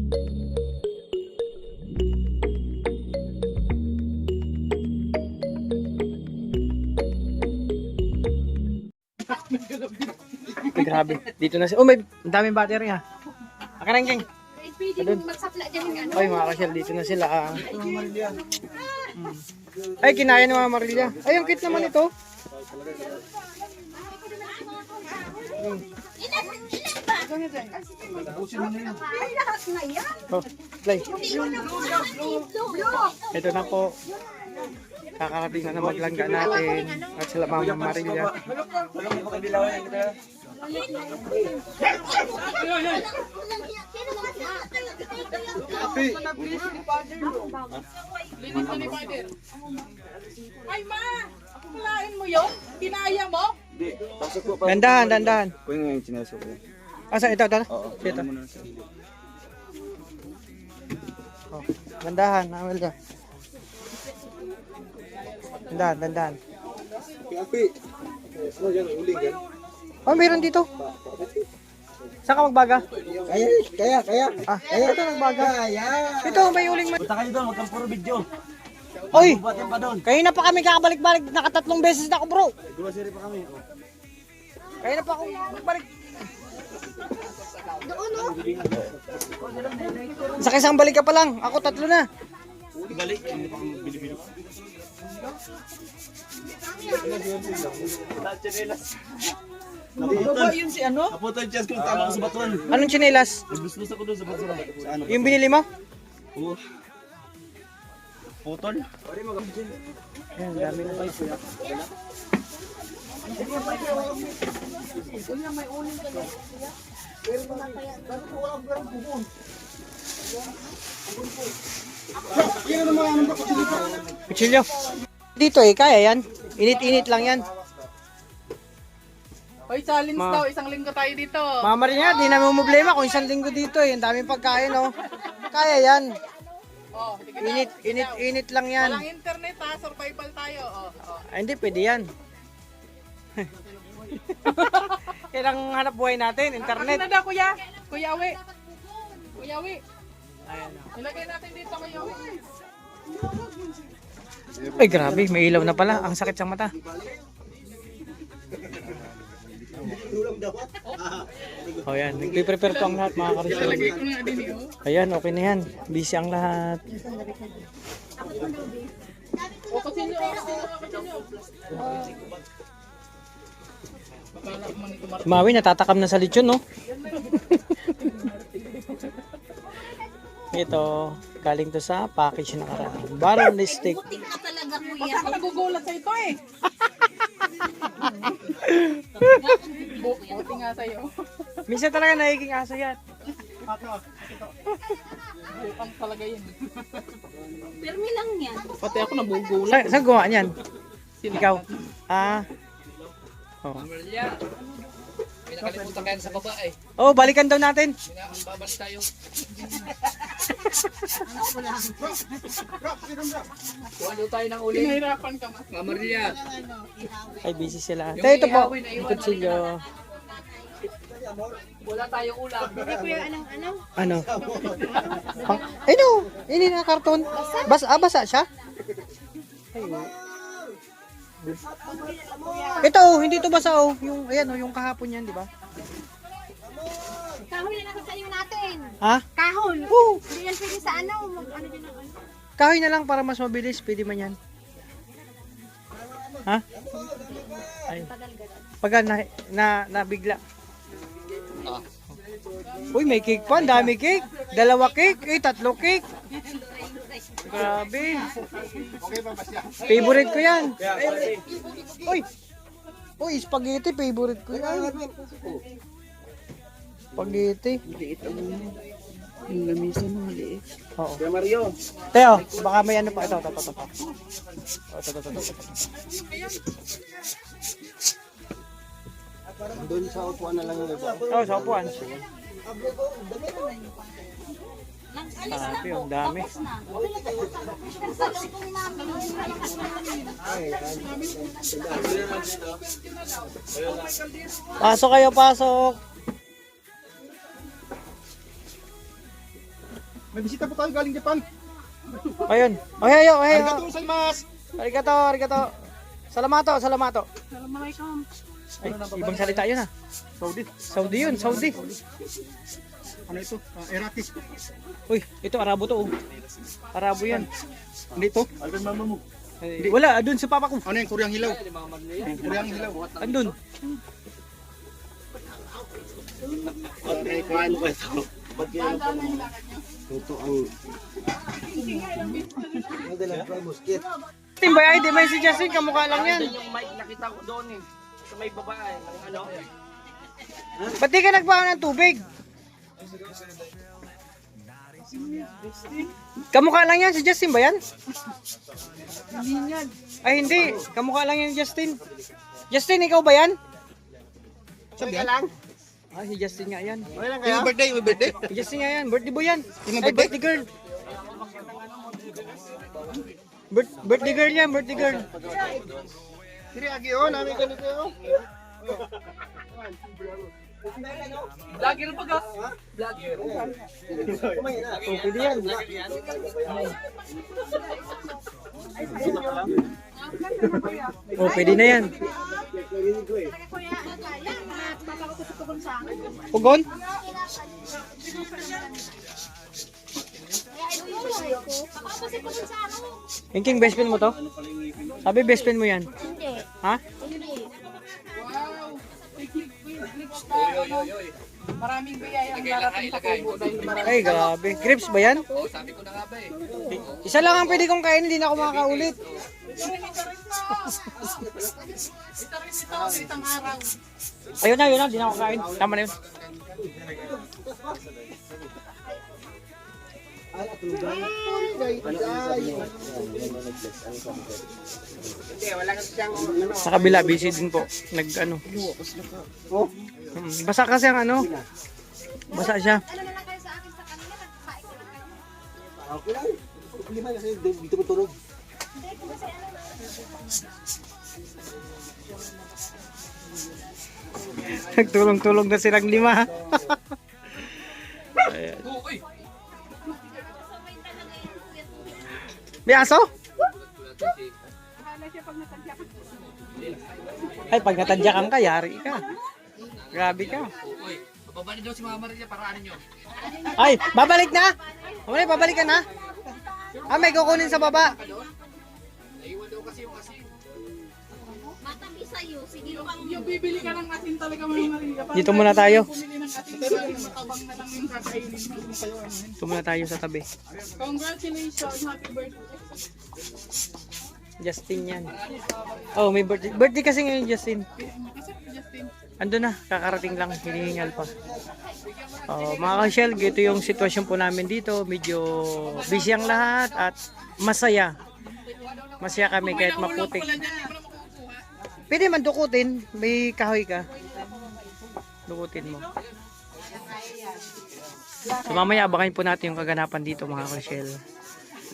Ay, grabe. Dito na siya. Oh, may daming battery ha. Akarangking. Ay, mga kasyal, dito na sila. Ay, kinaya ni Mama Marilya. Ay, ang cute naman ito. Oh, play. Ito na po. Kakarating na maglangga natin. At sila Mama Marilya. Ay ma, kulain mo yun? Kinaya mo? Dandahan, dandahan. Kuya nga yung sineso ko. Asa ito, ito? Oo. Ito. Oh, dandahan, Amelia. Dandahan, dandahan. Oh, meron dito. Saan ka magbaga? Kaya. Ah, ito nagbaga. Ito, may uling man. Punta kayo doon, huwag kang puro video. Oy, Buhatin pa doon. kayo na pa kami kakabalik-balik. Nakatatlong beses na ako, bro. Grocery pa kami. Kayo na pa ako balik. Sa isang balik ka pa lang. Ako tatlo na. Balik, hindi pa kami bili-bili. Baba yun si ano? Naputol yung chance ko, tama ko sa batuan. Anong tsinelas? Naglus-lus ako doon sa batuan. Sa ano? Yung binili mo? Oo. Putol? Ayan, dami na kayo. Kutsilyo. Dito eh, kaya yan. Init-init lang yan. Hoy, challenge daw, isang linggo tayo dito. Mama rin yan, di namin problema kung isang linggo dito eh. Ang daming pagkain oh. Kaya yan. Oh, sige na. Init lang yan. Walang internet ha, survival tayo. Oh. Ay, hindi, pwede yan. Yan ang hanap buhay natin, internet. Ano na daw kuya? Kuya Awi. Kuya Awi. Ayan. Ilagay natin dito Kuya Awi. Ay, grabe, may ilaw na pala. Ang sakit sa mata. O yan, nagpiprepare po ang lahat mga karisyon. Ilagay ko na din yun. Ayan, okay na yan. Busy ang lahat. O, kasi nyo. Bakala ko man ito Si Maui, natatakam na sa lechon, no? Ito, galing to sa package na karaan. Baron steak. Basta ako nagugulat sa ito eh. Buti nga sa'yo. Minsan talaga nagiging aso yan. Bukang talaga yun. Permi lang yan. Pati ako nagugulat. Saan gumawa niyan? Ikaw? Ah. Oh. May nakalimutan kayo sa baba eh. Oh, balikan daw natin. Babalik tayo. Kuha daw tayo ng uli. Pinahirapan ka ma. Mamarlia. Ay, busy sila. Tayo ito po. Kutsilyo. Wala tayong ulam. Kuya, anong? Ano? Ay no! Ini na karton. Basa siya? Ay, ito oh, hindi to basa oh. Yung, ayan oh, yung kahapon yan, di ba? Kahon na lang sa iyo natin. Ha? Kahon. Oo. Hindi yan pwede sa ano. Ano din ako. Kahoy na lang para mas mabilis. Pwede man yan. Ha? Ay. Pagka nabigla. Uy, may cake pa. Ang dami cake. 2 cake. 3 cake. Grabe. Favorite ko yan. Uy. Uy, spaghetti. Favorite ko yan. Spaghetti. Yung lamisa mo maliit. Oo. Kuya Mario. Teo, baka may ano pa. Ito. Doon sa upuan na lang yung iba. Oh, sa upuan. Sabi, ang dami. Pasok kayo, pasok. May bisita po tayo galing Japan. Ayun. Ohayo. Arigatou gozaimasu. Arigato. Salamato. Assalamualaikum. Ay, ibang salita yun ah. Saudi yun. Ano ito? Erati. Uy, ito Arabo to. Oh. Arabo yan. Hindi ito. Ano ba mama mo? Ay, wala, doon sa papa ko. Ano yung Koreang hilaw? Koreang hilaw. Andun. Okay, kain mo ito. Ba't yan? Ito ang... Timba ay, di may si Justin, kamukha lang yan. Yung mic nakita ko doon eh. Sa may babae. Ng ano? Ba't di ka nagbawa ng tubig? Kamukha lang yan, si Justin ba yan? Ay hindi, kamukha lang yan si Justin. Justin, ikaw ba yan? Sabi lang. Ah, si Justin nga yan. Yung birthday, may birthday. Si Justin nga yan, birthday boy yan. Yung Ay, birthday? birthday girl. Birthday girl yan, birthday girl. Siri agi oh, namin ganito oh. Vlogger ba ka? Vlogger. Oh, pwede yan. Oh, pwede na yan. Pugon? Papapasit ko dun sa ano. King, best friend mo to? Sabi best friend mo yan. Hindi. Ha? Hindi. Maraming biyaya ang Ilagay lang ha, darating sa ilagay. kubo dahil marami. Ay, grabe. Grapes ba yan? Oo, sabi ko na nga ba eh. Isa lang ang pwede kong kainin, hindi na ako makakaulit. Isang araw. Ayun na, hindi na ako kain. Tama na yun. Sa kabila, busy din po. Basa kasi ang ano. Basa siya. Ano na lang kayo sa akin sa kanila, nagkakain ko lang kayo. Okay lang. Hindi man kasi dito ko tulog. Hindi ko kasi ano na. Nagtulong-tulong na silang lima. Oo, uy. May aso? Ay, pag natadyakan ka, yari ka. Grabe ka. Uy, bababa na daw si Mama Maria para ano nyo. Ay, babalik na? Mamaya, babalik ka na? Ah, may kukunin sa baba. Naiwan daw kasi yung asin. Matabi sa'yo, sige pang Yung bibili ka ng asin talaga mga Maria. Dito muna tayo. Bumili ng asin talaga matabang na lang yung kakainin mo. Dito muna tayo sa tabi. Congratulations, happy birthday. Justin yan. Oh, may birthday. Birthday kasi ngayon, Justin. Kasi Justin, Ando na, kakarating lang, hinihingal pa. Mga ka-shell, ito yung sitwasyon po namin dito. Medyo busy ang lahat at masaya. Masaya kami kahit maputik. Pwede man dukutin, may kahoy ka. Dukutin mo. So mamaya abangan po natin yung kaganapan dito mga ka-shell.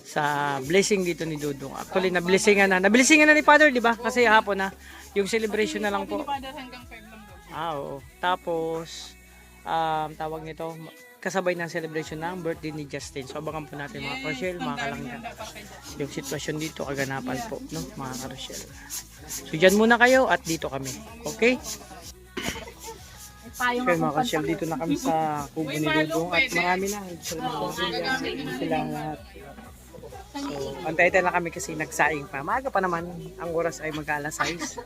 Sa blessing dito ni Dudong. Actually, nablessingan na ni Father, di ba? Kasi hapon na. Yung celebration na lang po. father hanggang 5 lang daw. Oo. Tapos, tawag nito, kasabay ng celebration ng birthday ni Justin. So, abangan po natin mga ka-shell, mga kalangga. Yung sitwasyon dito, kaganapan po, no, mga ka-shell. So, dyan muna kayo at dito kami. Okay? Okay, mga ka-shell, dito na kami sa kubo ni Dudong at marami na. Sila lahat. So, antay-antay na kami kasi nagsaing pa. Maaga pa naman, ang oras ay mag-alas 6.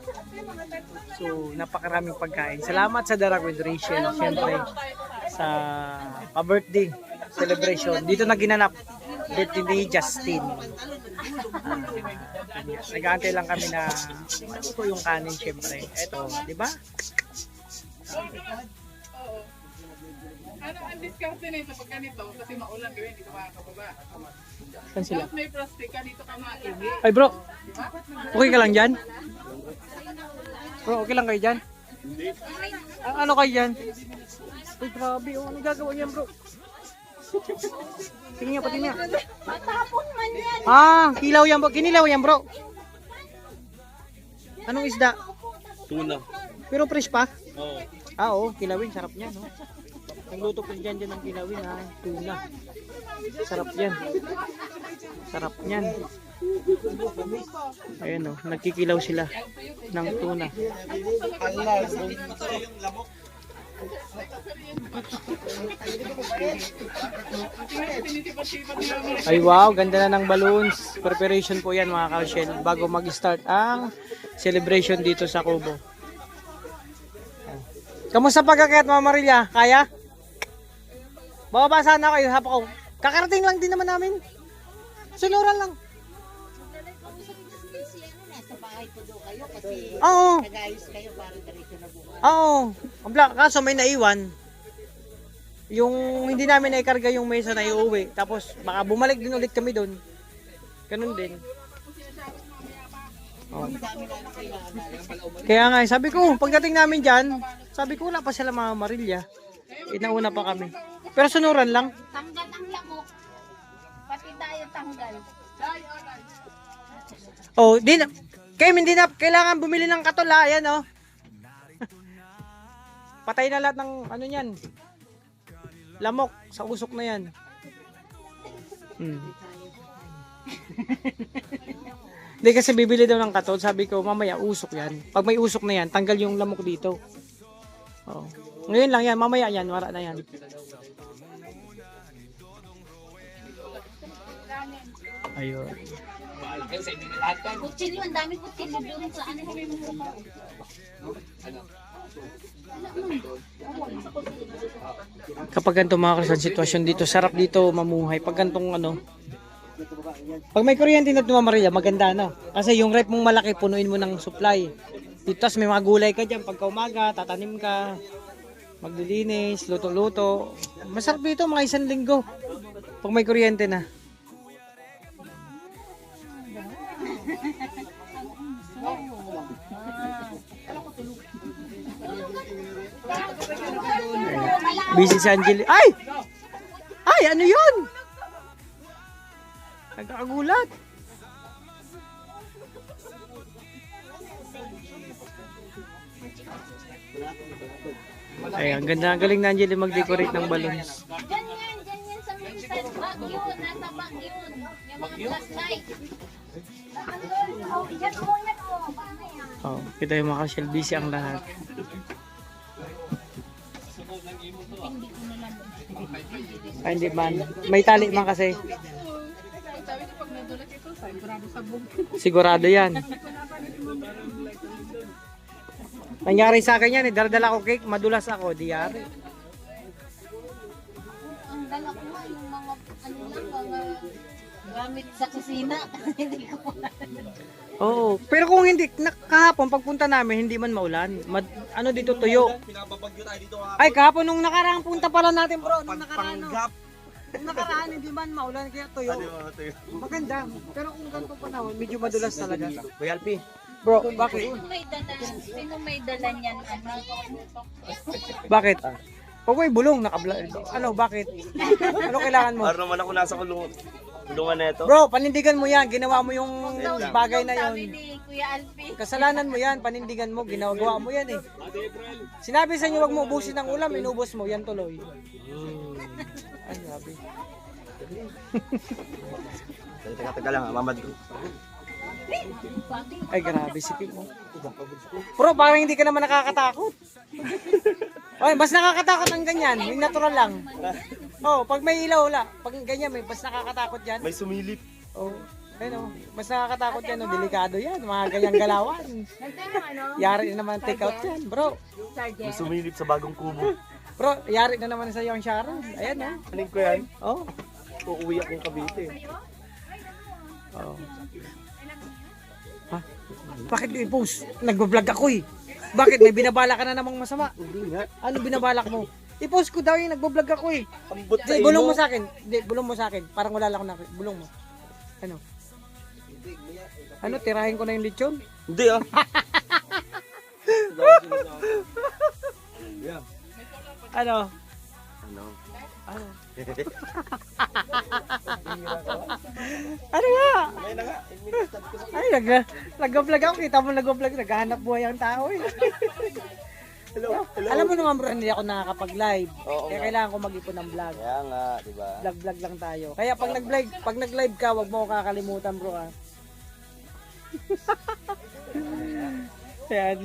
So, napakaraming pagkain. Salamat sa Darag with Rachel, siyempre, sa pa-birthday celebration. Dito na ginanap, birthday ni Justin. Nag-aantay lang kami na ito yung kanin, siyempre. Ito, di ba? Ano ang discount nito pag ganito? Kasi maulan gawin, hindi ka makakababa. Saan sila? Tapos may plastic ka, dito ka maigi. Ay bro, okay ka lang dyan? Bro, okay lang kayo dyan? Ano kayo dyan? Ay grabe, ano gagawa yan bro? Tingin niya, pati niya. matapon man yan. Ah, kilaw yan bro, kinilaw yan bro. Anong isda? Tuna. Pero fresh pa? Oo. Ah oo, kilawin, sarap niya no? Nagluto po dyan ng kilawin ha. Tuna. Sarap yan. Sarap yan. Ayan o, nagkikilaw sila ng tuna. Ay wow, ganda na ng balloons. Preparation po yan mga ka-shell bago mag-start ang celebration dito sa Kubo. Kamusta pagkakayat Mama Maria? Kaya? Bababa sana kayo, hapa ko. Kakarating lang din naman namin. Sinuran lang. Nasa bahay po doon kayo kasi Oo. nag-ayos kayo para diretso na bukas. Oo. Kaso may naiwan. Yung hindi namin naikarga yung mesa na iuwi. Tapos baka bumalik din ulit kami doon. Ganun din. Oh. Kaya nga, sabi ko, pagdating namin dyan, sabi ko wala pa sila mga Marilya. Inauna pa kami. Pero sunuran lang. Tanggal ang lamok. Pati tayo tanggal. Oh, hindi na kailangan bumili ng katol ha. Ayan oh. Patay na lahat ng ano niyan. Lamok sa usok na yan. Hindi kasi bibili daw ng katol. Sabi ko mamaya usok yan. Pag may usok na yan, tanggal yung lamok dito. Oh. Ngayon lang yan, mamaya yan, wala na yan. Ayun. Ayun, sa inyo na lahat yan. Kutsilyo, ang dami kutsilyo doon sa ano. Kapag ganito mga kasan sitwasyon dito, sarap dito mamuhay. Pag gantong ano, pag may kuryente na Mama Maria, maganda no. Kasi yung rep mong malaki, punuin mo ng supply. Dito tas may mga gulay ka dyan. Pagka umaga, tatanim ka, maglilinis, luto-luto. Masarap dito mga 1 linggo. Pag may kuryente na. Busy si Angel. Ay! Ay, ano yun? Nagkakagulat. Ay, ang ganda. Ang galing na Angel mag-decorate ng balloons. Diyan yan sa may side. Bagyo, nasa bagyo. Yung mga flashlight. Oh, yan mo, yan mo. Paano yan? Oh, kita yung mga ka-shell. Busy ang lahat. Ay, hindi man. May tali man kasi. Sabi ko pag nadulas ito, sigurado sa bugto. Sigurado yan. Nangyari sa akin yan eh. Daradala ko cake, madulas ako. Diyari. Ang dala ko nga yung mga ano lang, mga gamit sa kusina. Hindi ko Oo. Pero kung hindi, kahapon pagpunta namin, hindi man maulan. Ano dito, tuyo. Ay, kahapon nung nakaraang punta pala natin bro. Nung nakaraan, nung nakaraan hindi man maulan, kaya tuyo. Maganda. Pero kung ganito panahon, medyo madulas talaga. Bayalpi. Bro, bakit? Sino may dala niyan? Ano? Bakit? Pag may bulong, ano, bakit? Ano kailangan mo? Para naman ako nasa kulungan na ito. Bro, panindigan mo yan. Ginawa mo yung bagay na Sabi yon. ni Kuya Alpi. Kasalanan mo yan, panindigan mo, ginagawa mo yan eh. Sinabi sa inyo, wag mo ubusin ng ulam, inubos mo, yan tuloy. Ay, grabe. Teka lang, mamad ko. Ay, grabe, sipin mo. Bro, parang hindi ka naman nakakatakot. Ay, mas nakakatakot ang ganyan, yung natural lang. Oh, pag may ilaw, wala. Pag ganyan, mas nakakatakot yan. May sumilip. Oh, ayun oh. Mas nakakatakot yan, oh. Delikado yan, mga ganyang galawan. Yari na naman take out yan, bro. May sumilip sa bagong kubo. Bro, yari na naman sa iyo ang Sharon. Ayan oh. Aling ko yan. Oh. Uuwi akong Cavite. Oh. Ha? Bakit i-post? Nagbablog ako eh. Bakit? May binabala ka na namang masama. Hindi nga. Ano binabalak mo? I-post ko daw yung nagbablog ako eh. Ambot Di, bulong mo sa akin. Di, bulong mo sa akin. Parang wala lang ako na. Bulong mo. Ano? Ano? Tirahin ko na yung lechon? Hindi ah. Yeah. Ano? Ano? Ano? Ano nga? May na nga. Ay, nag-vlog ako. Kita mo nag-vlog. Naghahanap buhay ang tao eh. Alam mo naman bro, hindi ako nakakapag-live. Oo Kaya nga. kailangan ko mag-ipon ng vlog. Kaya nga, di ba? Vlog lang tayo. Kaya pag nag-live ka, wag mo ko kakalimutan bro ah. Yan.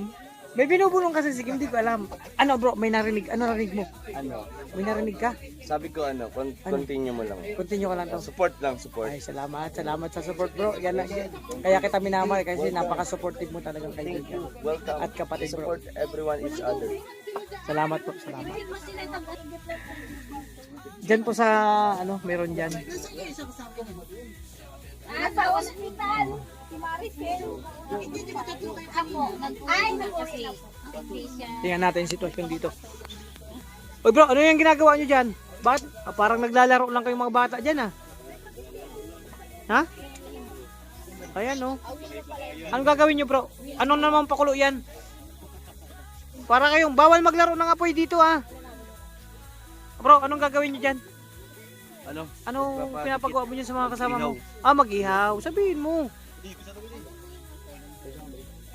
May binubulong kasi si Kim, hindi ko alam. Ano bro, may narinig. Ano narinig mo? Ano? May narinig ka? Sabi ko continue mo lang. Continue ko lang to. Support lang, support. Ay, salamat sa support bro. Yan lang. Kaya kita minamahal kasi napaka-supportive mo talagang kaibigan. Welcome. At kapatid bro. Support everyone each other. Salamat po, salamat. Diyan po sa, ano, meron dyan. Sa ospital. Si Maricel. Ako, kasi Tingnan natin yung sitwasyon dito. Oy bro, ano yung ginagawa nyo dyan? Bakit? Parang naglalaro lang kayong mga bata dyan ah. Ha? Ayan oh. Anong gagawin nyo bro? Anong naman pakulo yan? Para kayong bawal maglaro ng apoy dito ah. Bro, anong gagawin nyo dyan? Ano? Anong pinapagawa mo dyan sa mga kasama mo? Ah, mag-ihaw. Sabihin mo.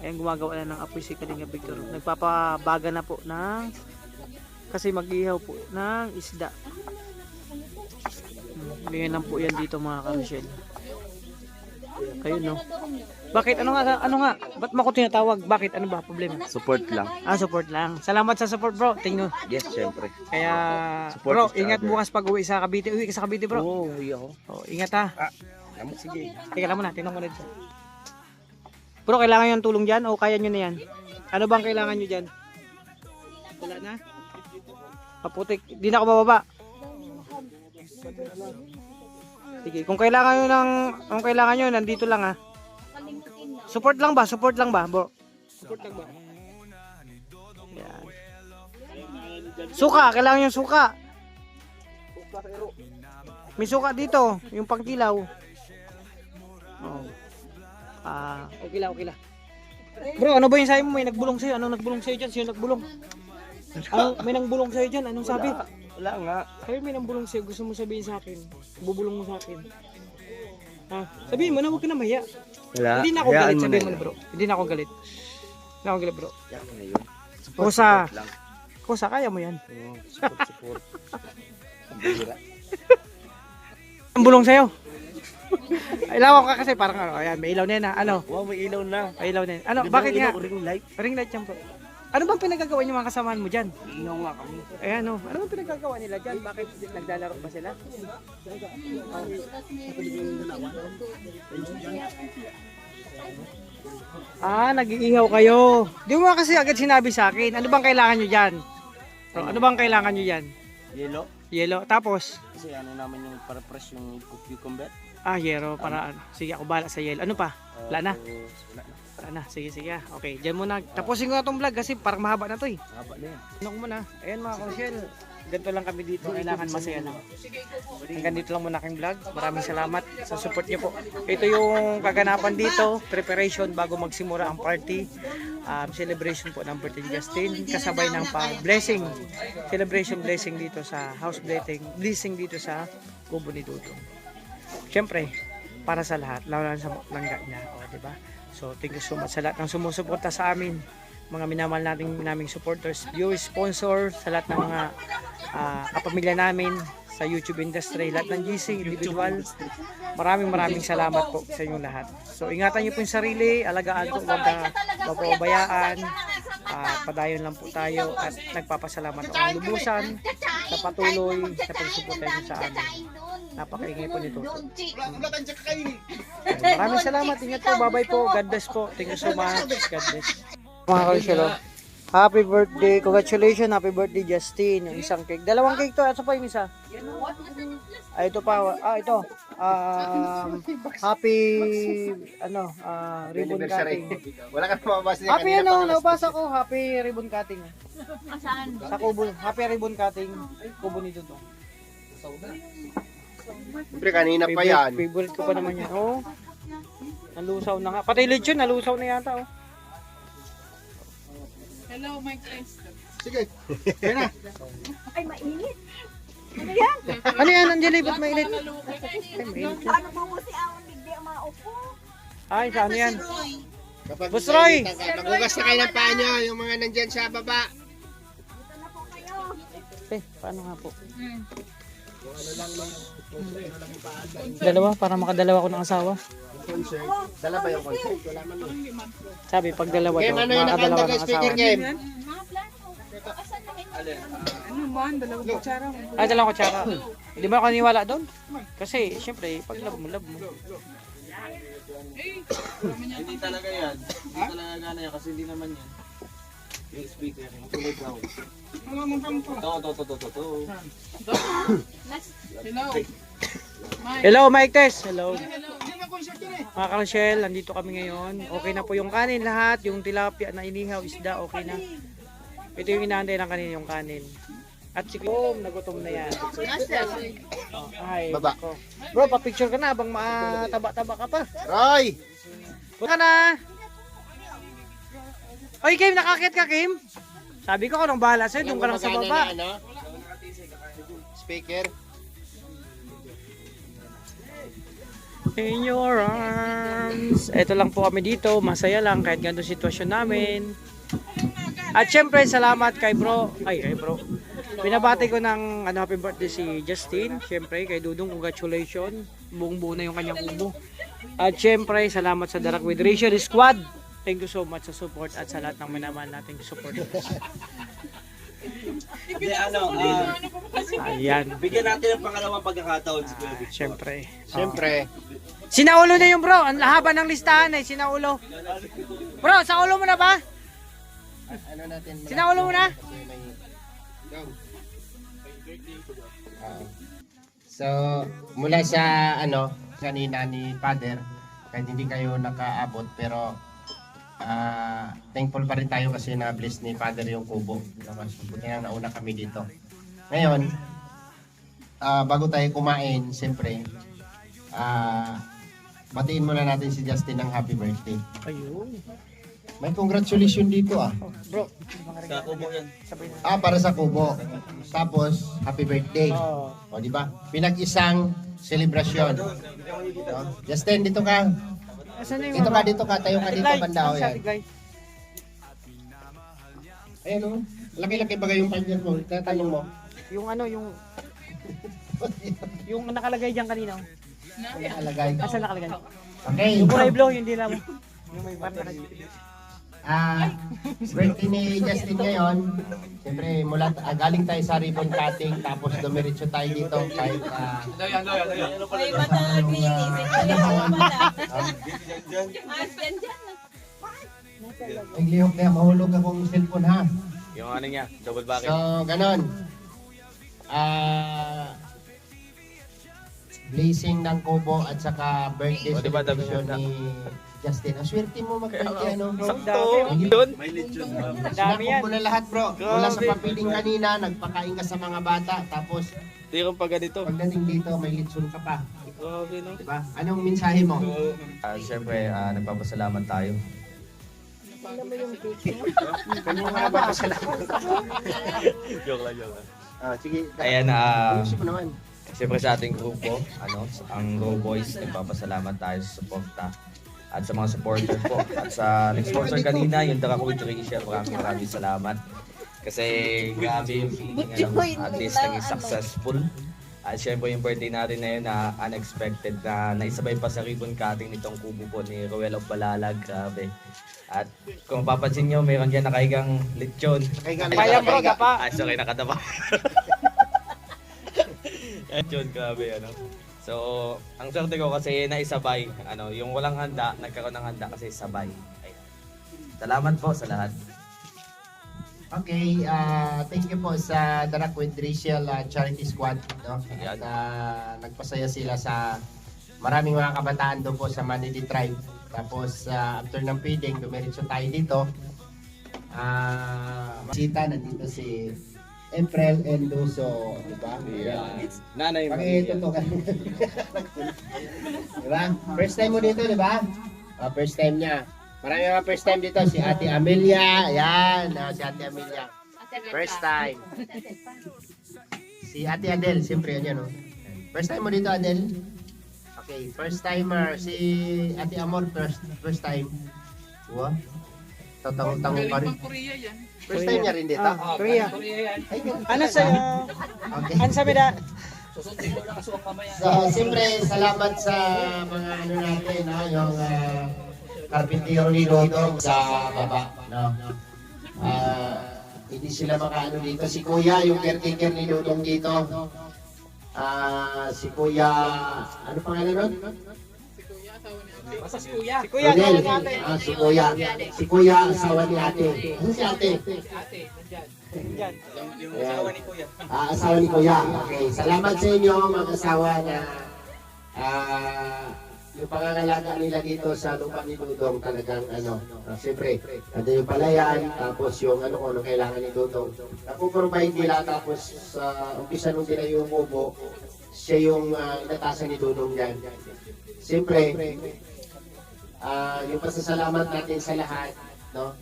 Ayan, gumagawa na ng apoy si Kalinga Victor. Nagpapabaga na po ng kasi mag-ihaw po ng isda. Ganyan lang po yan dito mga karusyel. Kayo no? Bakit? Ano nga? Ba't mo ako tinatawag? Bakit? Ano ba problema? Support lang. Ah, support lang. Salamat sa support bro. Tingnan. Yes, syempre. Kaya Support bro, each ingat other. bukas pag uwi sa Cavite. Uwi ka sa Cavite bro. Oo, uwi ako. Oh, ingat ha. Sige. Teka lang muna, tingnan ko na dito. Bro, kailangan yung tulong dyan o kaya nyo na yan? Ano bang kailangan nyo dyan? Wala na? Paputik, di na ako bababa. Sige, kung kailangan nyo, nandito lang ha. Support lang ba, bro? Support lang ba? Yan. Suka, kailangan yung suka. May suka dito, yung pangkilaw. Oh. Okay lang. Bro, ano ba yung sabi mo? May nagbulong sa'yo? Anong nagbulong sa'yo dyan? Sino nagbulong? May nangbulong sa'yo dyan? Anong sabi? Wala nga. Kaya may nangbulong sa'yo. Gusto mo sabihin sa akin? Bubulong mo sa akin. Ha? Sabihin mo na, huwag ka na mahiya. Wala. Hindi na ako galit. Sabihin mo na bro. Hindi na ako galit. Hindi na ako galit bro. Yak na yun. Kusa. Support lang. Kusa, kaya mo yan. Oo, support. Ang bihira. Ang bulong sa'yo. Ilaw ka kasi parang ano. Ayan, may ilaw na yan ha. Ano? Wow, may ilaw na. May ilaw na yan. Ano? Di ba Bakit ilaw, nga? ring light? Ring light yan bro. Ano bang pinagagawa niyo mga kasamaan mo dyan? Ilaw nga kami. Ayan o. Ano bang pinagagawa nila dyan? Bakit naglalaro ba sila? Nag-iihaw kayo. Di mo kasi agad sinabi sa akin. Ano bang kailangan nyo dyan? So, ano bang kailangan nyo dyan? Yellow? Yellow. Tapos? Kasi ano naman yung para fresh yung cucumber. Yellow. Para ano? Sige, ako bahala sa yellow. Ano pa? Wala na? Wala na. Wala na. Sige. Okay, dyan muna. Tapusin ko na itong vlog kasi parang mahaba na to eh. Haba na yan. Ano ko muna? Ayan mga konsyel. Ganito lang kami dito. Kailangan masaya lang. Hanggang dito lang muna aking vlog. Maraming salamat sa support niyo po. Ito yung kaganapan dito. Preparation bago magsimula ang party. Celebration po ng birthday ni Justin. Kasabay ng blessing. Celebration blessing dito sa house blessing dito sa kubo ni Dudong. Siyempre, para sa lahat. Lalo na sa langga niya. O, diba? So, thank you so much sa lahat ng sumusuporta sa amin. Mga minamahal naming supporters, viewers, sponsor, sa lahat ng mga kapamilya namin sa YouTube industry, lahat ng GC, individual. Maraming salamat po sa inyong lahat. So ingatan niyo po yung sarili, alagaan po, huwag pabayaan. Padayon lang po tayo at nagpapasalamat ako ng lubusan sa patuloy sa pagsuporta niyo sa amin. Napakaingay po nito. Maraming salamat, ingat po, bye bye po, God bless po, thank you so much, God bless. Mga kariselo, happy birthday, congratulations, happy birthday Justin, yung isang cake, dalawang cake to, at sa pa yung isa? Ito pa, ito, happy, ribbon cutting. Wala ka na mababasa niya. Happy nabasa ko, happy ribbon cutting. Saan? Sa kubo, happy ribbon cutting, kubo ni Dudong. Siyempre kanina pa yan. Favorite ko pa naman yan, oh. Nalusaw na nga, pati lechon, nalusaw na yata, oh. Hello, Mike Test. Sige. Ay, mainit. Ano yan, Angeli, ba't mainit? Ay, mainit yan. Ano mo si Awon Bigdi ang mga upo? Ay, saan yan? Kapag Boss Roy! magugas na kayo ng paa nyo, yung mga nandyan sa baba. paano nga po? Dalawa, para makadalawa ko ng asawa. Concert. Dala ba yung concert? Wala man. Sabi, pag dalawa Game, daw, ano yung makadalawa nakanta ng speaker asawa. game? Mga plato. Asan na kayo? Ano man, dalawang kutsara. Ay, dalawang kutsara. Hindi ba ako naniwala doon? Kasi, syempre, pag love mo. Hindi talaga yan. Hindi talaga gana yan kasi hindi naman yan. Yung speaker, yung kulay brown. To. Hello, Mike Tess. Hello. Mga ka-Rochelle, nandito kami ngayon. Okay na po yung kanin lahat. Yung tilapia na inihaw, isda, okay na. Ito yung inaantay ng kanin, yung kanin. At si Kim, nagutom na yan. Oh, ay, Baba. nako. Bro, pa-picture ka na habang mataba-taba ka pa. Roy! Punta ka na. Oy, Kim, nakakit ka, Kim? Sabi ko, kung bahala sa'yo, doon ka lang sa baba. Ano? Speaker. In your arms. Ito lang po kami dito. Masaya lang kahit ganito sitwasyon namin. At syempre, salamat kay bro. Kay bro. Pinabati ko ng happy birthday si Justin. Syempre, kay Dudong, congratulations. Buong-buo na yung kanyang kubo. At syempre, salamat sa Darak with Rachel Squad. Thank you so much sa support at sa lahat ng minamahal nating support. Hindi, Ayan. bigyan natin ng pangalawang pagkakataon. Syempre. Siyempre. Sinaulo na yung bro. Ang haba ng listahan eh. Sinaulo. Bro, sa ulo mo na ba? Ano natin? Sinaulo mo na? Go. So, mula sa kanina ni Father, kahit hindi kayo nakaabot, pero thankful pa rin tayo kasi na-bless ni Father yung kubo. Buti nga nauna kami dito. Ngayon, bago tayo kumain, siyempre, batiin muna natin si Justin ng happy birthday. Ayun. May congratulations dito Oh, bro. Sa kubo yan. Sabay na. Para sa kubo. Tapos, happy birthday. Oh. O, di ba? Pinag-isang selebrasyon. No? Justin, dito ka. Asan na yung Dito ka. Tayo ka dito, banda. O, yan. Ayan o. Laki-laki ba yung pandiyan mo? Tatanong mo. Yung yung nakalagay diyan kanina. Ano nakalagay? Asan nakalagay? Okay. Yung kulay blue, yung dila mo. Yung may bar na Birthday ni Justin ngayon. Siyempre, galing tayo sa ribbon cutting, tapos dumiretso tayo dito kahit May mata naglinis. Ito yung mata. Dyan. naglihok na mahulog akong cellphone ha. Yung ano niya, double bucket. So, ganon. Blessing ng kubo at saka birthday O, diba, celebration ni Justin. Ang swerte mo mag-birthday, ano? Yun. Dami yan. Sinakop mo na lahat, bro. Mula sa papiling kanina, nagpakain ka sa mga bata. Tapos, Hindi ko pa ganito. pagdating dito, may litson ka pa. Grabe, no? Diba? Anong mensahe mo? Siyempre, nagpapasalamat tayo. Kanya nga ba? Salamat. Joke lang. Sige. Ayan, Ayusin mo naman. siyempre sa ating grupo, ang Go Boys, nagpapasalamat tayo sa suporta at sa mga supporters po. At sa nag-sponsor kanina, yung Darak with Rachel, maraming salamat. Kasi grabe yung feeling, at least naging successful. At syempre yung birthday natin na yun na unexpected na naisabay pa sa ribbon cutting nitong kubo po ni Ruel of Balalag. Grabe. At kung mapapansin nyo, mayroon dyan nakahigang lechon. Kaya bro, dapa. Sorry, nakadapa. Lechon, grabe So, ang swerte ko kasi naisabay, yung walang handa, nagkaroon ng handa kasi sabay. Ayan. Salamat po sa lahat. Okay, thank you po sa Darak with Rachel Charity Squad. No? Yan. At nagpasaya sila sa maraming mga kabataan doon po sa Manidi Tribe. Tapos after ng feeding, dumiretso tayo dito. Sita, nandito si April Endoso, di ba? Nanay mo. Pakitutukan. Di ba? First time mo dito, di ba? First time niya. Marami mga first time dito. Si Ate Amelia. Ayan, si Ate Amelia. First time. Si Ate Adel, siyempre yan, no? First time mo dito, Adel? Okay, first timer. Si Ate Amor, first time. Wow. Tatango-tango pa rin. Pang Korea yan. First time niya rin dito? Korea. Korea yan. Ay, ganun Ano talaga. sa'yo? Okay. Ano sabi na? Susundin ko lang kaso ang kamay. So, siyempre, salamat sa mga ano natin, no? Yung karpintero ni Dodong sa baba, no? Hindi sila makaano dito. Si Kuya, yung caretaker ni Dodong dito. Si Kuya, ano pangalan nun? Basta si Kuya. Si Kuya, Rodel. ano natin? Si Kuya. Si Kuya, asawa ni ate. Ano si ate? Ate, nandyan. Yan. Yung Ayan. asawa ni Kuya. Asawa ni Kuya. Okay. Salamat sa inyo, mga asawa na yung pangangalaga nila dito sa lupa ni Dudong talagang ano, siyempre, ando yung palayan, tapos yung ano kung ano kailangan ni Dudong. Napuprovide nila, tapos sa umpisa nung tinayo yung mubo, siya yung inatasan ni Dudong dyan. Siyempre, yung pasasalamat natin sa lahat, no?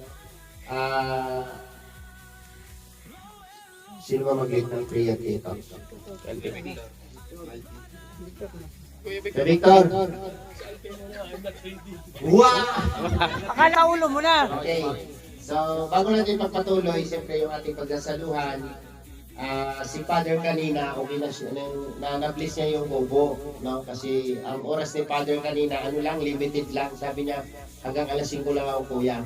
Sino ba mag-lead ng prayer dito? Kuya Victor! Wow! Akala ulo mo na. Okay. So, bago natin pagpatuloy, siyempre yung ating pagdasaluhan, si Father kanina, okay na siya, na-bless niya yung bobo, no? Kasi ang oras ni Father kanina, ano lang, limited lang. Sabi niya, hanggang alas 5 lang ako, kuya.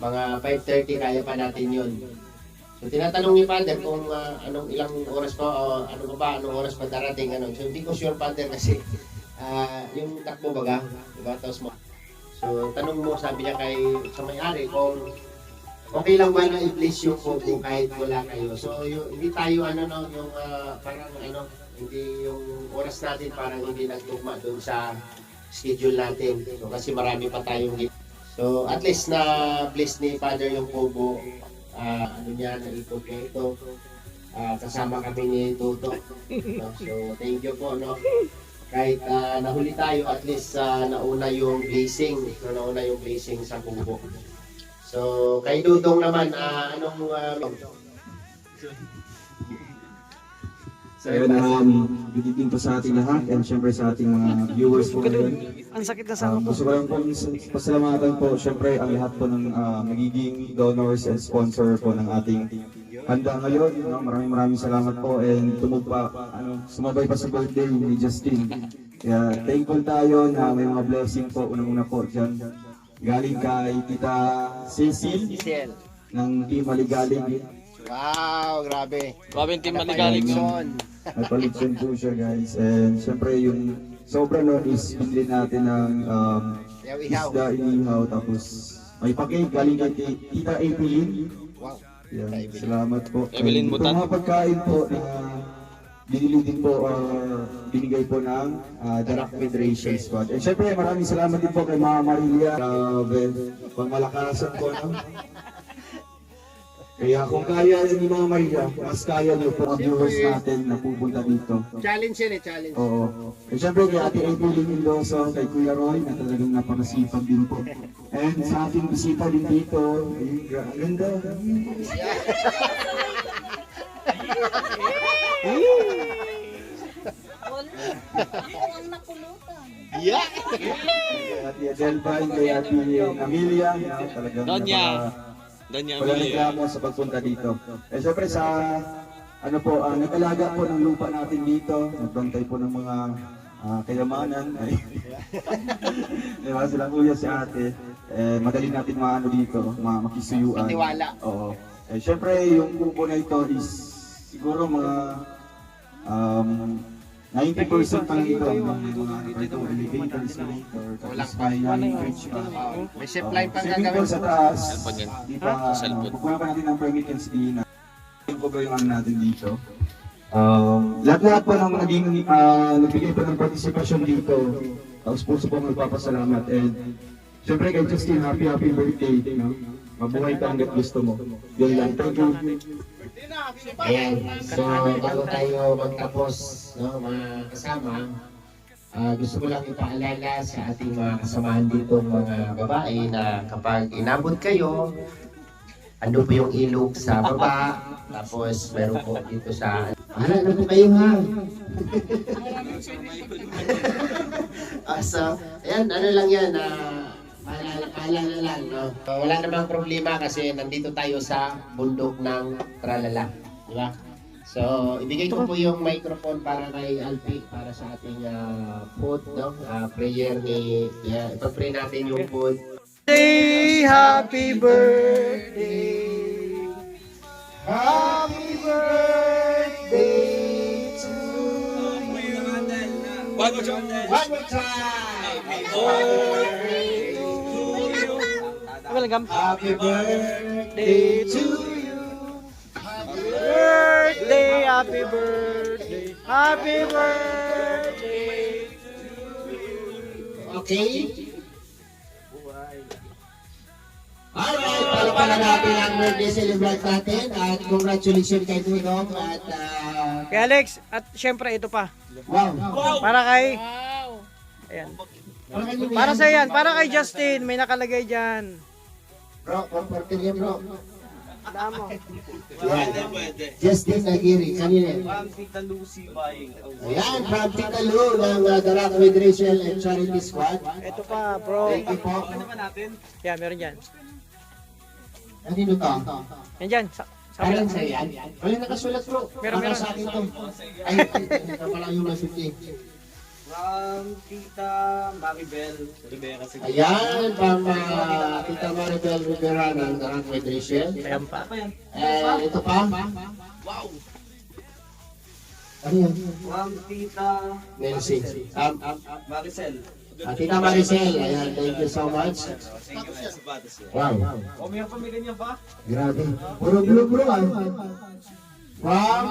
Mga 5:30, kaya pa natin yun. So, tinatanong ni Father kung anong ilang oras pa, o anong oras pa darating, ano. So, hindi ko sure, Father, kasi yung takbo baga, diba? Tapos mo. So, tanong mo, sabi niya kay sa may-ari kung okay lang ba na i-place yung bobo kahit wala kayo. So, hindi tayo, ano, no, yung parang, ano, hindi yung oras natin parang hindi nagtugma doon sa schedule natin. So, kasi marami pa tayong so, at least na bless ni Father yung bobo. Ano niya, naipot niya ito. Kasama kami ni Toto. No? So, thank you po, no? Kahit nahuli tayo, at least nauna yung blessing. So, nauna yung blessing sa bubo. So, kay Dudong naman, anong... So yun, good evening po sa ating lahat and syempre sa ating mga viewers po ngayon. Ang sakit na sa ano ko. Gusto ko lang po pasalamatan po syempre ang lahat po ng magiging donors and sponsor po ng ating handa ngayon. No? Maraming salamat po and sumabay pa sa birthday ni Justin. Kaya thankful tayo na may mga blessing po unang-una po dyan. Galing kay Tita Cecil ng Team Maligalig. Wow, grabe. Grabe yung team maligalig Son. Nagpalitsin po siya guys. And syempre yung sobra nun is bili natin ng isda inihaw. Tapos may pakay galing kay Tita Evelyn. Wow. Yan, salamat po. Evelyn And Butan. itong mga pagkain po na binili din po or binigay po ng The Rock Federation Squad. And syempre maraming salamat din po kay Mama Marilia. Pangmalakasan po no? Kaya kung kaya ni Mama Maria, mas kaya niyo po ang viewers natin na pupunta dito. Challenge yan challenge. Oo. And syempre kay Ate Evelyn Mendoza, kay Kuya Roy, na talagang napakasipag din po. And sa ating bisita din dito, ayun, ang ganda. Ang napulutan. Yeah! Kay Ate Adelvine, kay Ate Amelia, talagang Donya walang reklamo sa pagpunta dito. Eh syempre sa nag-alaga po ng lupa natin dito, nagbantay po ng mga kayamanan. Diba silang kuya si ate, madali natin maano dito, makisuyuan. Matiwala. Oo. Eh syempre yung kubo na ito is siguro mga 90% pa lang ito ng mga elevator, escalator, tapos may bridge pa. May zip line pang Swimming gagawin. pool sa taas, Cellphone yan. di pa, Cellphone. kukuha pa natin ng permit and sabihin na yung cover yung ano natin dito. Lahat-lahat po ng naging, nagbigay pa ng participation dito. Tapos puso po magpapasalamat. And syempre kay Justin, happy birthday. No? Mabuhay ka hanggat gusto mo. Yun lang. Thank you. Ayan. So, bago tayo magtapos, no, mga kasama, gusto ko lang ipaalala sa ating mga kasamahan dito, mga babae, na kapag inabot kayo, ano po yung ilog sa baba, tapos meron po dito sa... Ano po kayo ha? So, ayan, ano lang yan, paalala lang, no? Wala namang problema kasi nandito tayo sa bundok ng Tralala, di ba? So, ibigay ko po yung microphone para kay Alpi para sa ating food, no? Prayer ni, ipag-pray natin yung food. Happy birthday! Happy birthday to you! One more time! Happy Happy birthday to you! birthday, happy birthday, happy birthday. Okay? Alright, pala natin ang birthday celebrate natin at congratulations kay Dudong at Kay Alex, at syempre ito pa. wow! Para kay, Wow. ayan. Para Para sa yan, para kay Justin, may nakalagay dyan. Bro, comforter yan bro. Damo. Yan. Justin Aguirre, kanina. Ayan, from Tita Lu ng Darak with Rachel and Charity Squad. Ito pa, bro. Thank you po. Yan, meron dyan. Kanino to? Yan dyan. Sa Alam sa'yo yan? Wala nakasulat bro. Meron, Baka meron. sa akin to. Ay, ito pala yung masuti. From Tita Maribel Rivera. Ayan, from Tita Maribel Rivera ng Darak with Rachel. Ayan pa. Ito pa. Wow! Ano yan? From Tita Nancy. Maricel. Tita Maricel, ayan, thank you so much. Wow. O may pamilya niya ba? Grabe. Puro blue bro ah. From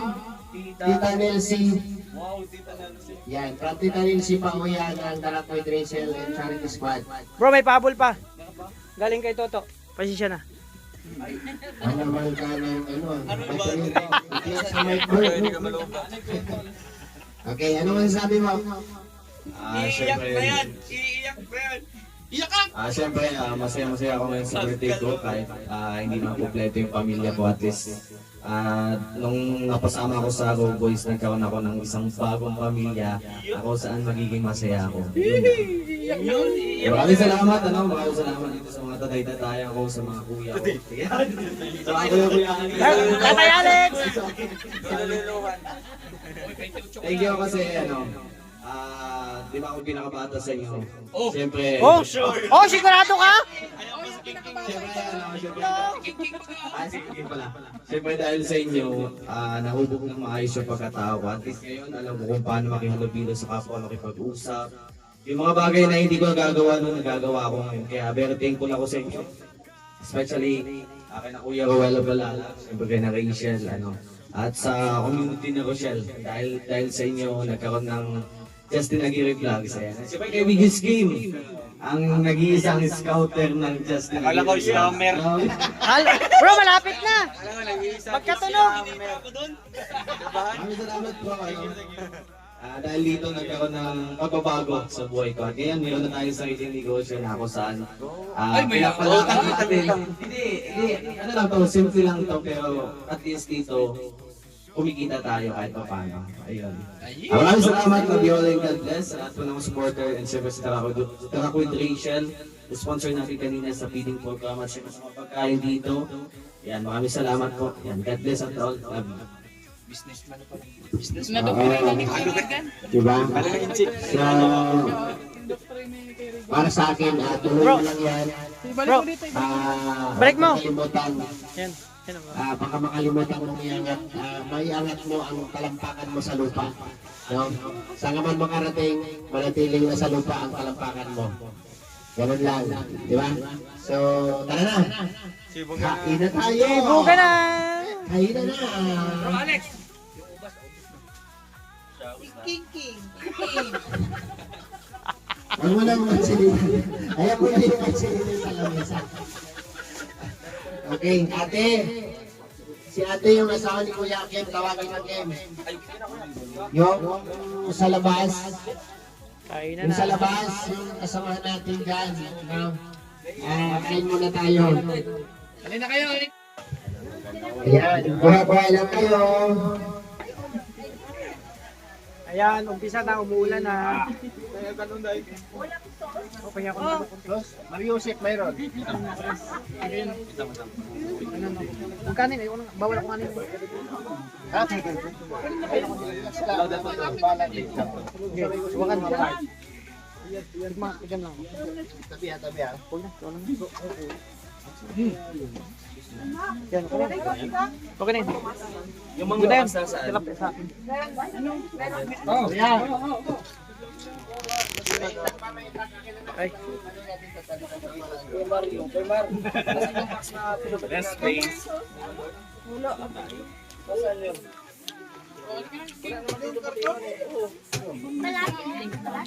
Tita Nelsie. Wow, Tita Nelsie. Yan, from Tita Nelsie Pauyan ng Darak with Rachel and Charity Squad. Bro, may pahabol pa. Galing kay Toto. Pasensya na. Ang naman ka ng ano sa mic bro. Okay, ano masasabi mo? Iiyak na yan! Iiyak na yan! Iyak ka! Siyempre, masaya-masaya ako ngayon sa birthday ko kahit hindi na kompleto yung pamilya ko at least. Nung napasama ako sa Go Boys, nagkaroon ako ng isang bagong pamilya ako saan magiging masaya ako. Maraming salamat, maraming salamat dito sa mga tatay-tatayan ko, sa mga kuya ko. Sa mga kuya-kuya. Tatay Alex! Thank you kasi di ba ako pinakabata sa inyo? Siyempre, Oh, oh, sigurado ka? Siyempre dahil sa inyo, nahubog ng maayos yung pagkatao ko. At least ngayon, alam ko kung paano makihalubilo sa kapwa, makipag-usap. Yung mga bagay na hindi ko nagagawa noon, nagagawa ko ngayon. Kaya very thankful ako sa inyo. Especially, akin na Kuya Rowella Balala, siyempre kay na Rachel, at sa community na Rochelle. Dahil sa inyo, nagkaroon ng Justin Aguirre Vlogs. Siyempre kay Wiggins Game, ang nag-iisang scouter ng Justin Aguirre. Akala ko scammer. Bro, malapit na. Magkatunog. Maraming salamat po. Dahil dito nagkaroon ng pagbabago sa buhay ko. At ngayon, meron na tayong sariling negosyo na ako saan. Pinapalakad natin. Hindi. Ano lang to, simple lang to. Pero at least dito, kumikita tayo kahit pa paano. Ayun. Maraming salamat, Mabiola and God bless. Sa lahat po ng supporter and siyempre sa Darak with Rachel. Sponsor natin kanina sa feeding program at siyempre sa mga pagkain dito. Yan, maraming salamat po. Yan, God bless at all. Love you. Na doon pinag kaibigan. Diba? So, para sa akin, tuloy mo lang yan. Balik mo dito. Balik mo. Makalimutan, Yan. Yan ang baka makalimutan mong iangat, maiangat mo ang talampakan mo sa lupa. No? Saan ka man makarating, manatiling na sa lupa ang talampakan mo. Ganun lang. Diba? So, tara na. Kain na tayo. Sibugan na. Kain na na. Alex! King. Huwag mo lang magsilita. Ayaw mo lang magsilita sa lamesa. Okay, ate. Si ate yung asawa ni Kuya Kim, tawagin ng Kim. Yung sa labas. Kain na Yung sa na. labas, yung kasamahan natin dyan. No? Kain muna tayo. Halina kayo! Ayan, buhay-buhay lang kayo. Ayan, umpisa na, umuulan na. Okay ako na. Mariusip, mayroon. Kung kanin, ayoko na. Bawal ako kanin. Ha? Okay, suwakan mo. Ikan lang. Tabi ha, tabi ha. Huwag na, wala na. Yan, okay na. Okay na. Yung mga Good basta saan? Silap sa akin. Oh, yeah. Ay. Less space. Malaki din pala.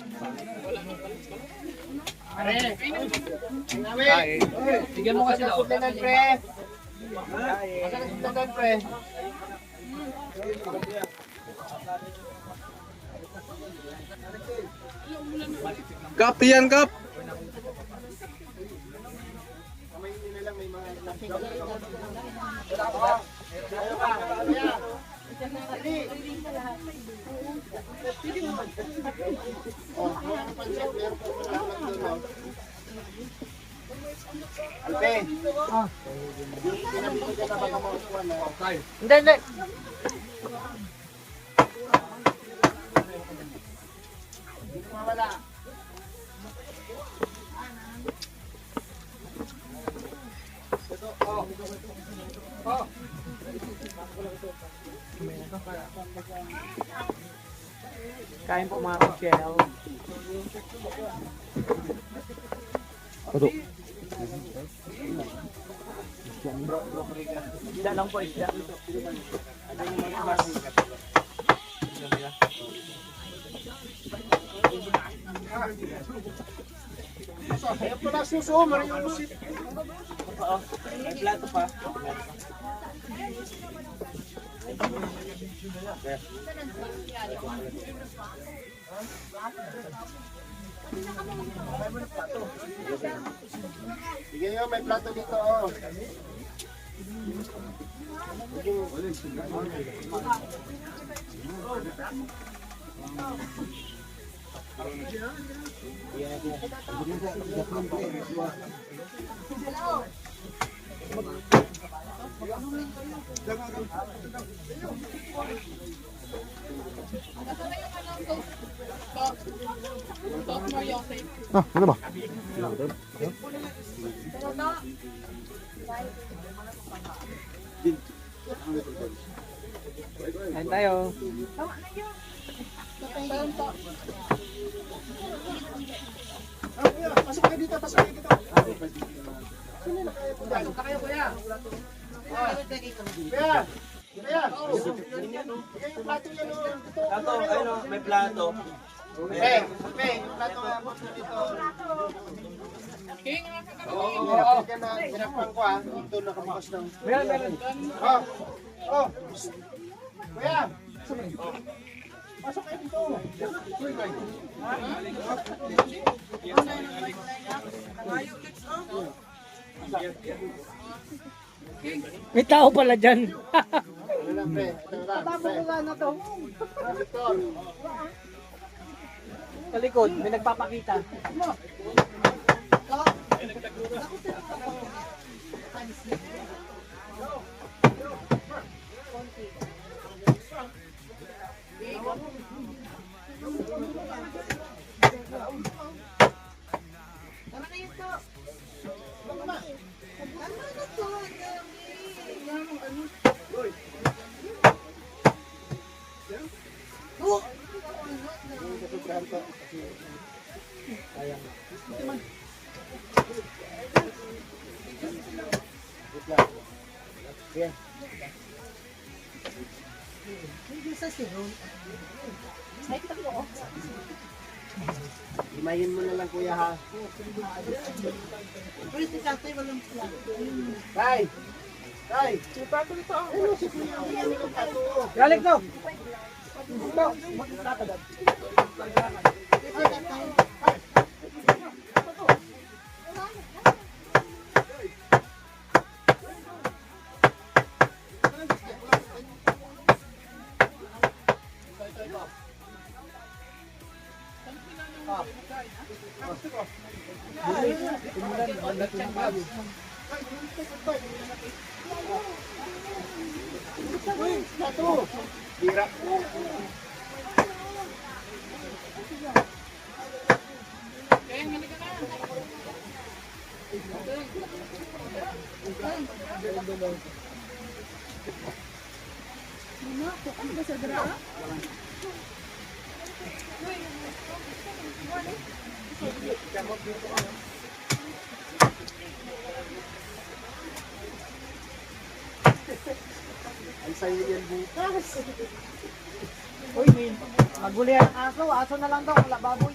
Kain. Bigyan mo kasi na. Lieutenant pre. Asan ang lieutenant pre? Kap, yan kap. Alpe. Hindi, hindi. Kain po mga kuchel. Isda lang po, isda. Ayaw po na suso, mariusip. May plato pa. Sige nyo, may plato dito. Oh. Kain tayo. Pasok kayo dito, pasok kayo dito. Pasok kayo, kuya. Kuya! Kuya! Bigay yung plato niya no. Dito. Plato, ayun o, may plato. Yung plato nga mo dito. Oo, bigyan na. Pinakpan ko ha. Ito nakabukas ng... Meron, meron. Oh! Oh! Kuya! Pasok kayo dito. May tao pala dyan. Ano lang, pre? Ito lang, pre. na to. Victor. Sa likod, may nagpapakita. Limayin mo na lang, kuya, ha? Tay! Tay! Galing to. Uy, Min. Maguli ang aso. Aso na lang daw. Wala baboy.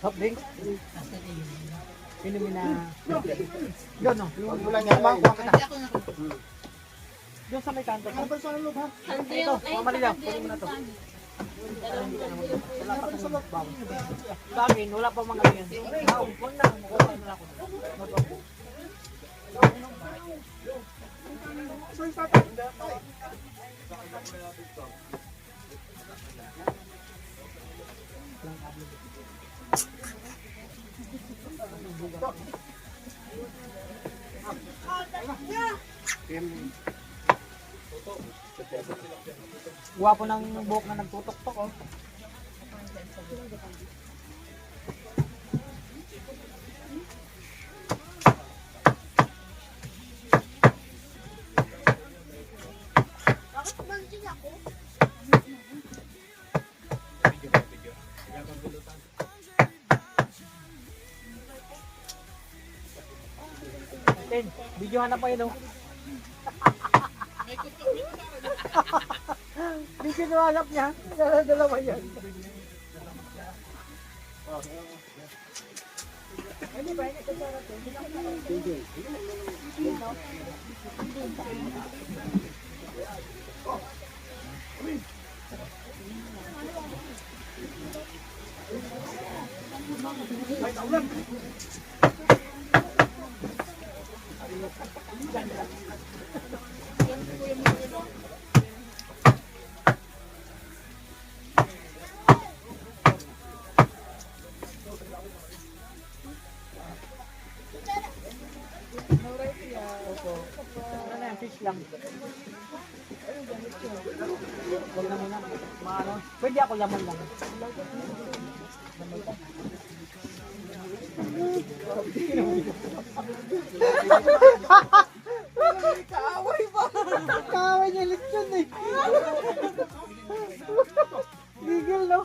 Top drink. Inumin na. Doon, no? Doon sa may kanto. Ito, mamali lang. Pwede mo na to. Wala pa kung bago. Sa amin, wala pa mga yan. Huwag na. Huwag na ako. Guwapo ng buhok na nagtutok-tok, oh. Ten, videohan na pa yun, oh. Hindi kinuhanap niya. Dalawa yan. Ano na yan, fish lang. Huwag na muna. Maano. Pwede ako laman lang. Kaaway pa. Kaaway niya lechon eh. Gigil, no?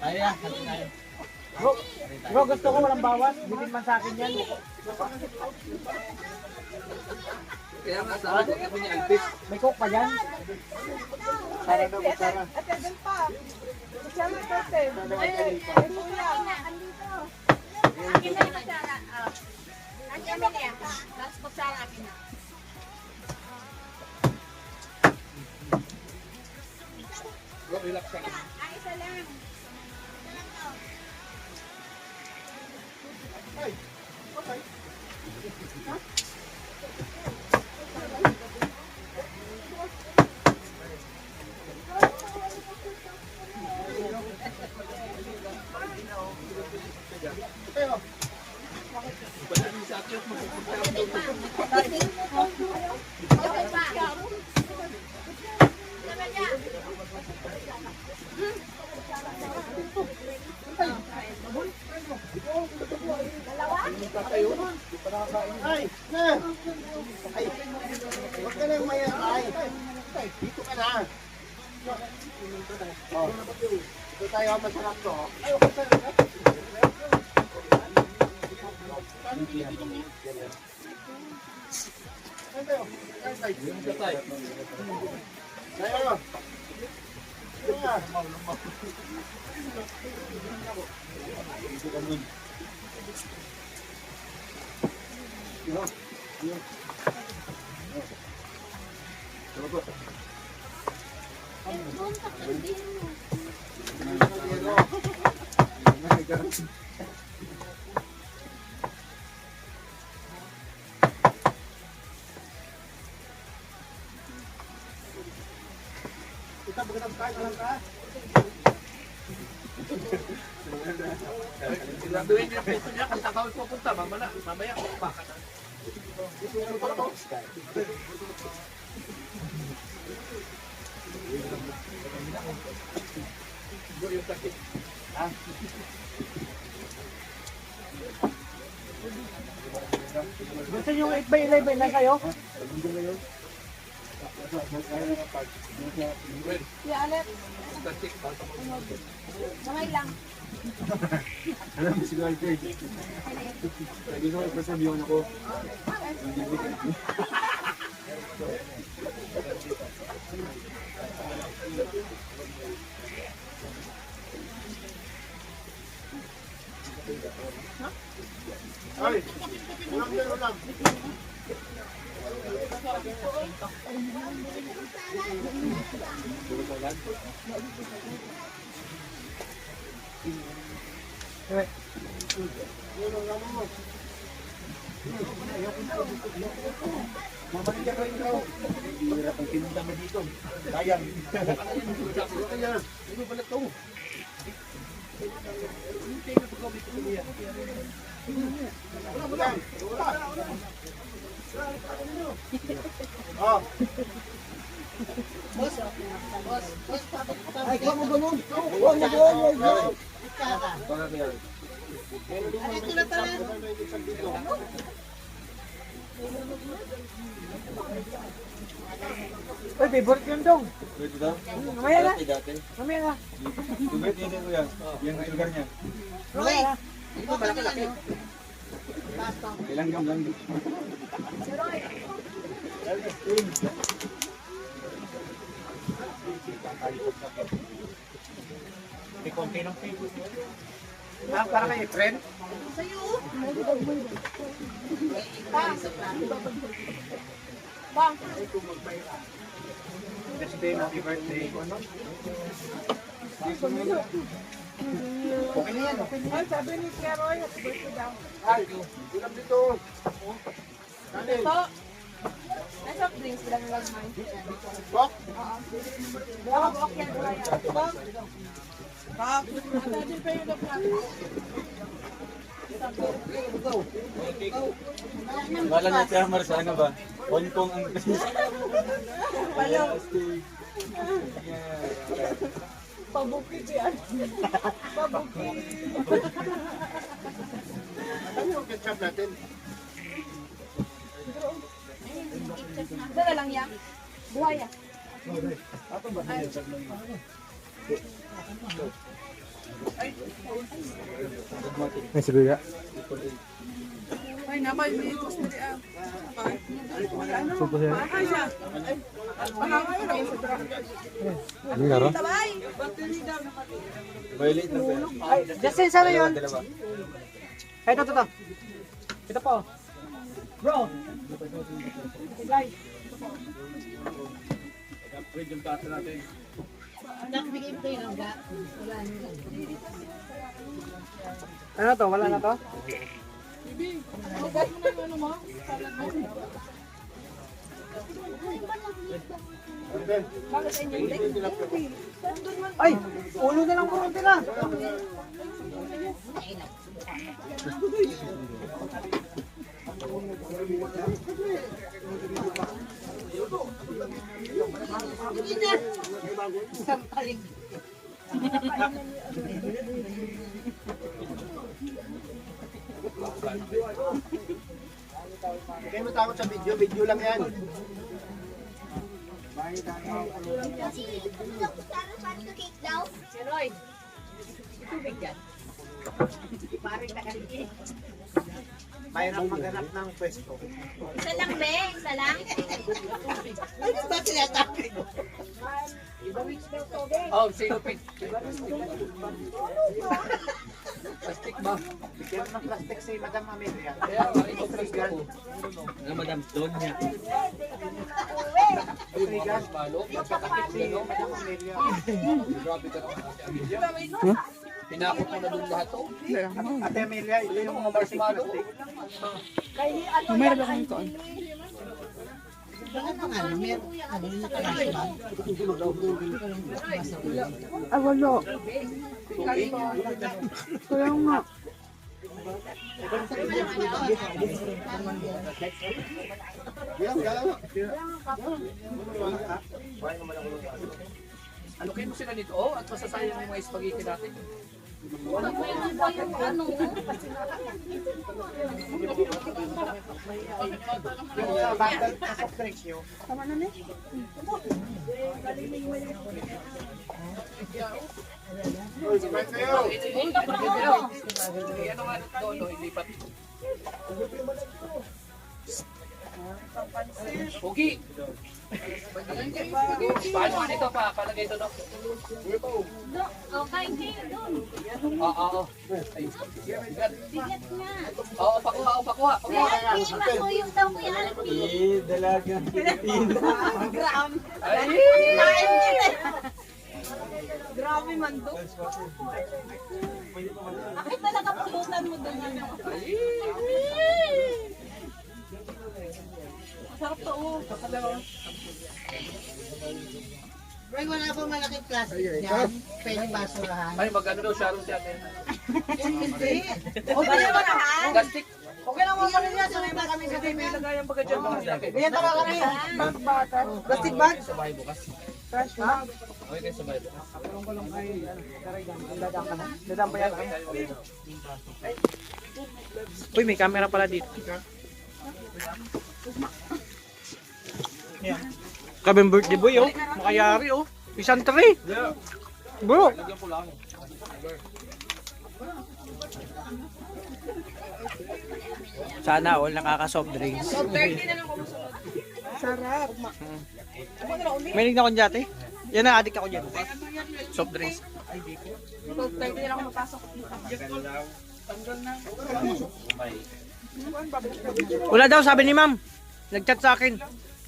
Bro, bro, gusto ko walang bawas. Bilhin man sa akin yan. Kaya nga sa akin, ako niya alpis. May coke pa dyan? Sara daw, Sara. Attendant pa. Sara person. Akin na yung Sara. Akin na yan. Last po Sara, akin na. Bro, relax ka. Isa lang. Okay pa. Ay, na! Ay, huwag ka nang mayakay. Dito ka na. Oh. Ito tayo, masarap to. Ay, huwag ka na. Tayo. Siguraduhin niyo yung peso niya kung saan kami pupunta. Mamaya, baka na. Yung sakit. Gusto nyo 8x11 na kayo? Si Alet. Sakit. Kamay lang. Alam mo si Walter. Lagi ko ipasabihan ako. Ay, ulam yan, ulam. Hirap ang tinunda mo dito. Sayang. Ano pala ito? Oh. Ay, kamo ganun. Huwag na ganun. Uy, favorite yun dong. Pwede daw? Mamaya na. Mamaya na. Tubit yun din kuya. Yan ang sugar niya. Mamaya na. Ilang gram lang. May konti ng favorite. Ah, para kay friend? Bang. Birthday, happy birthday. Ano? Okay na yan. Ay, sabi ni Kuya Roy, happy birthday daw. Ay, ulam dito. Ito. Ay, soft drinks, bilang lang mine. Bok. Baka buok yan, Roy. Bang. Bang. Sabi pa yung natin. Wala na siya Mar sa ano ba? Hong Kong ang Palo. Pabukid yan. Pabukid. Ano yung ketchup natin? Ito na lang yan. Buhay yan. May sibuya. Ay, napay, may ikos na rin. Supo siya. Ay, siya. Ano nga ro? Tabay! Ay, Justin, sana yun? Ay, ito. Ito po. Bro! Guys. Ano to? Wala na to? Ay! Ulo na lang kurunti na! Kaya mo takot sa video, video lang yan. Kasi, para sa cake daw. Mayroong maghanap ng pwesto. Isa lang, be. Isa lang. Ano ba tinatapin mo? Oh, sino pin? Bigyan ng plastic si Madam Amelia. Kaya nga, ito plastic ko. Ano, Madam Donya. Bigas, magkakakit si Madam Amelia. Grabe ka naman Ate Amelia. Pinakot mo na doon lahat to. Ate Amelia, ito yung mga marshmallow. Meron ba kami ito? Ah, wala. Kaya nga. Alukin mo sila nito, at masasayang yung mga spaghetti natin. Yung bundle na soft drinks nyo. Ano nga doon, ilipat. Pogi! Paano nga nito pa? Palagay ito doon. Oh, kain kayo doon. Oo. Bigat nga. Oo, pakuha. Kaya, masuyong daw ko yan. Dalaga. Ay! Grabe man to. Bakit ba nakapututan mo doon? Sarap to, oh. Bro, wala pa malaking plastic dyan. Pwede basurahan. Ay, magkano daw Sharon si ate? Hindi. Okay na ba naman? Plastic. Okay lang mo pa rin yan. Sanay ba kami sa May TV? lagayan baga dyan mga laki. Ganyan talaga kami. Plastic bag? Sabay bukas. Fresh ha? Okay kayo sabay bukas. Dadaan pa yan. Uy, may camera pala dito. Kabing birthday boy, oh. Makayari, oh. Isang tray. Bro. Sana all nakaka-soft drinks. Sarap. May ligna ko dyan, yan ang adik ako dyan. Soft drinks. Hindi na ako mapasok. Wala daw, sabi ni ma'am. Nag-chat sa akin.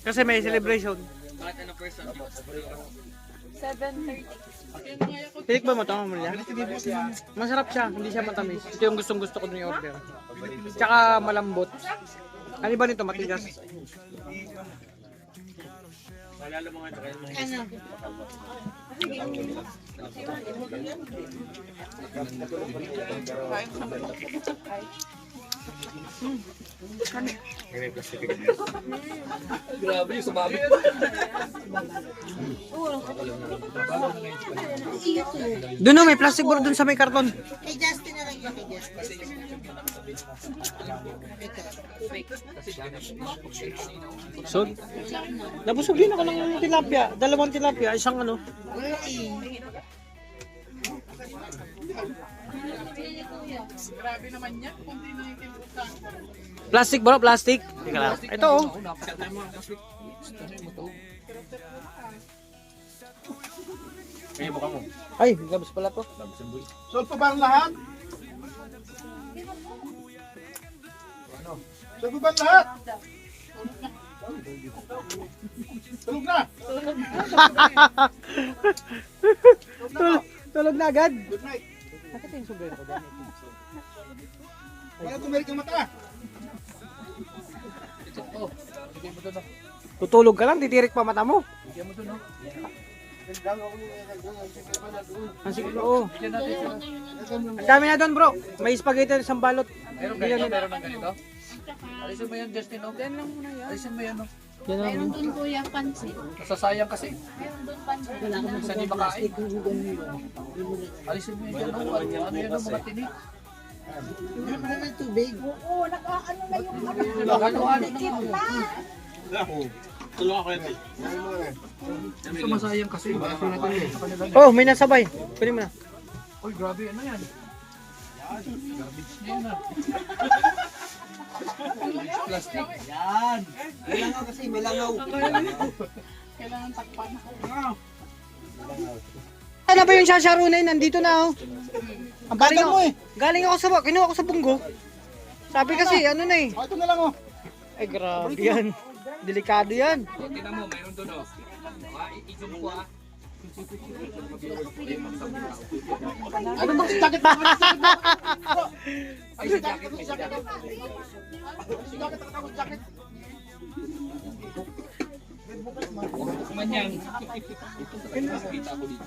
Kasi may celebration. 7:30. Tinikba mo ito, Mamulia? Masarap siya, hindi siya matamis. Ito yung gustong gusto ko na i-order. Tsaka malambot. Ano ba nito, matigas? Ano? Grabe yung sumabit. Doon no, may plastic board doon sa may karton. Kay Justin na lang yun. Kay Justin. So, nabusog din ako ng tilapia. 2 tilapia, isang ano. Wala eh. Grabe naman yan. Kung di na yung kinuta. Plastic bro, plastic. Teka lang. Ito oh. Kaya mukha mo. Ay, gabs pala to. Solve pa ba ang lahat? Solve pa ba ang lahat? Tulog na! Tulog na agad. Good night! Bakit yung sombrero ko dyan? Wala tumirik ang mata! Tutulog ka lang, titirik pa mata mo. Ang sige, oo. Ang dami na doon bro. May spaghetti isang balot. Meron ng ganito? Alisin mo yan, Justin. Yan lang muna yan. Alisin mo yan. Yan lang. Meron dun kuya pansit. Nasasayang kasi. Meron dun pansit. Isa di makain. Alisin mo yan dyan. Ano yan ang mga tinik? May tubig. Oo, nakaano na yung Ano-ano na. Tulog ako yan. Sumasayang kasi. Oh, may nasabay. Pwede mo na. Uy, grabe. Ano yan? Garbage na yan ah. Plastic. Yan. Malangaw kasi, malangaw. Kailangan takpan. Ano ba yung sasyarunin? Nandito na oh. Ang galing ako galing ako sa kinuha ko sa bunggo. Sabi kasi ano na eh. Ito na lang oh. Ay grabe yan. Delikado yan. Tingnan mo, mayroon doon oh. Ikot ko ah. Ano bang jacket ba? Ay, sa jacket, may sa jacket. Kuman yan. Kita ko dito.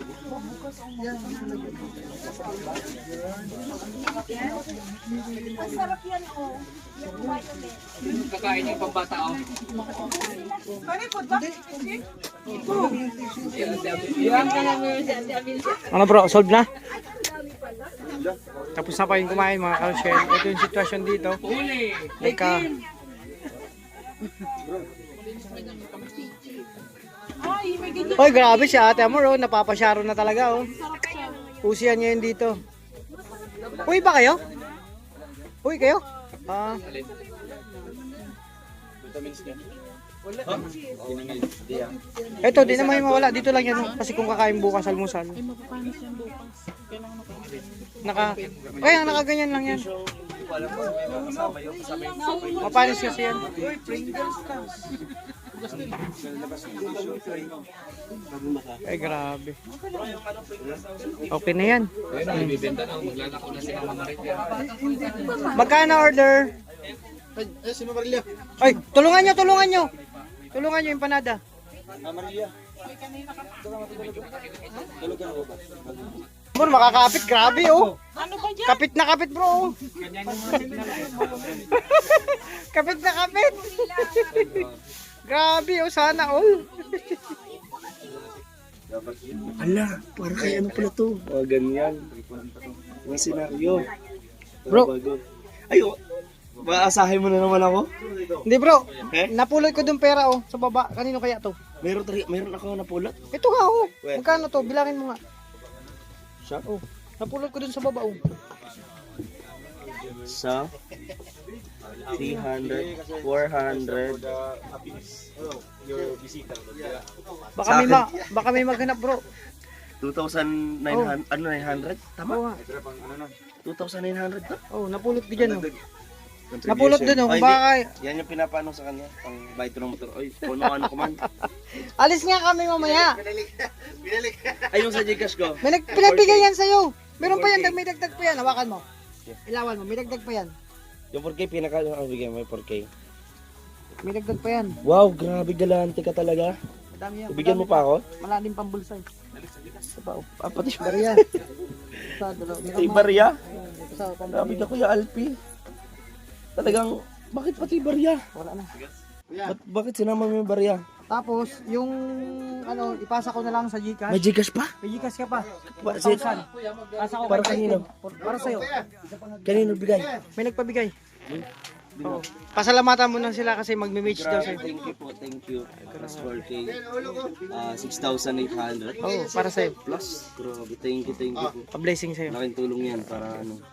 Masarap yan oh. Yung vitamin. Kakain yung pambata oh. Ano bro, solve na? Tapos na pa yung kumain mga kalsyen. Ito yung sitwasyon dito. Huli! Nagka... Hoy, grabe si Ate Amor, oh. Napapasyaro na talaga, oh. Pusiyan niya yun dito. Uy, ba kayo? Uy, kayo? Ah, ito, di naman yung mawala. Dito lang yan, oh. Kasi kung kakain bukas, almusal. Kaya nakaganyan lang yan. Mapanis kasi yan. Ay, grabe. Okay na yan. Ayun ang ibibenta na. Maglalako na sila mga retail. Magkano order? Ay, si Maria. Ay, tulungan nyo. Tulungan nyo yung panada. Bro, makakapit. Grabe, oh. Kapit na kapit, bro. Kapit na kapit. Grabe, oh. Sana all. Ala, para kay ano pala to? O, ganyan. Mga senaryo. Bro. Ay, maasahin mo na naman ako? Hindi, bro. Eh? Napulot ko dun pera, oh. Sa baba. Kanino kaya to? Meron ako napulot. Ito nga, oh. Where? Magkano to? Bilangin mo nga. Siya? Oh. Napulot ko dun sa baba, oh. Sa 300, 400. Baka may maghanap, bro. 2,900, ano 900? Tama? Oo nga. 2,900 to? Oh, napulot ko dyan, oh. Napulot dun, oh. Ay, Baka... yan yung pinapaano sa kanya, pang bayad ko ng motor. Ay, kung ano ko man. Alis nga kami mamaya. Ay, yung sa Gcash ko. May pinagbigay yan sa'yo. Meron pa yan, may dagdag pa yan. Hawakan mo. Ilawan mo, may dagdag pa yan. Yung 4K, pinaka ang bigay mo, yung 4K. May dagdag pa yan. Wow, grabe galante ka talaga. Madami yan. Ibigyan mo pa ako? Malalim pang bulsay. Pati Barya. Sa dalaw. Ay, barya? Sa Grabe ka, Kuya Alpi. Talagang, bakit pati barya? wala na. Bakit sinama mo yung barya? Tapos, yung ano, ipasa ko na lang sa May Gcash. Gcash pa? May Gcash ka pa. Kasi, 1,000. Asa ko Para kay kanino? Para sa'yo. kanino bigay? May nagpabigay. Oh. Pasalamatan mo na sila kasi magme-match daw sa'yo. Thank you po, thank you. Plus 4K. 6,800. Oh, para sa'yo. Plus, grabe, thank you po. Pa-blessing sa'yo. Malaking tulong yan para ano,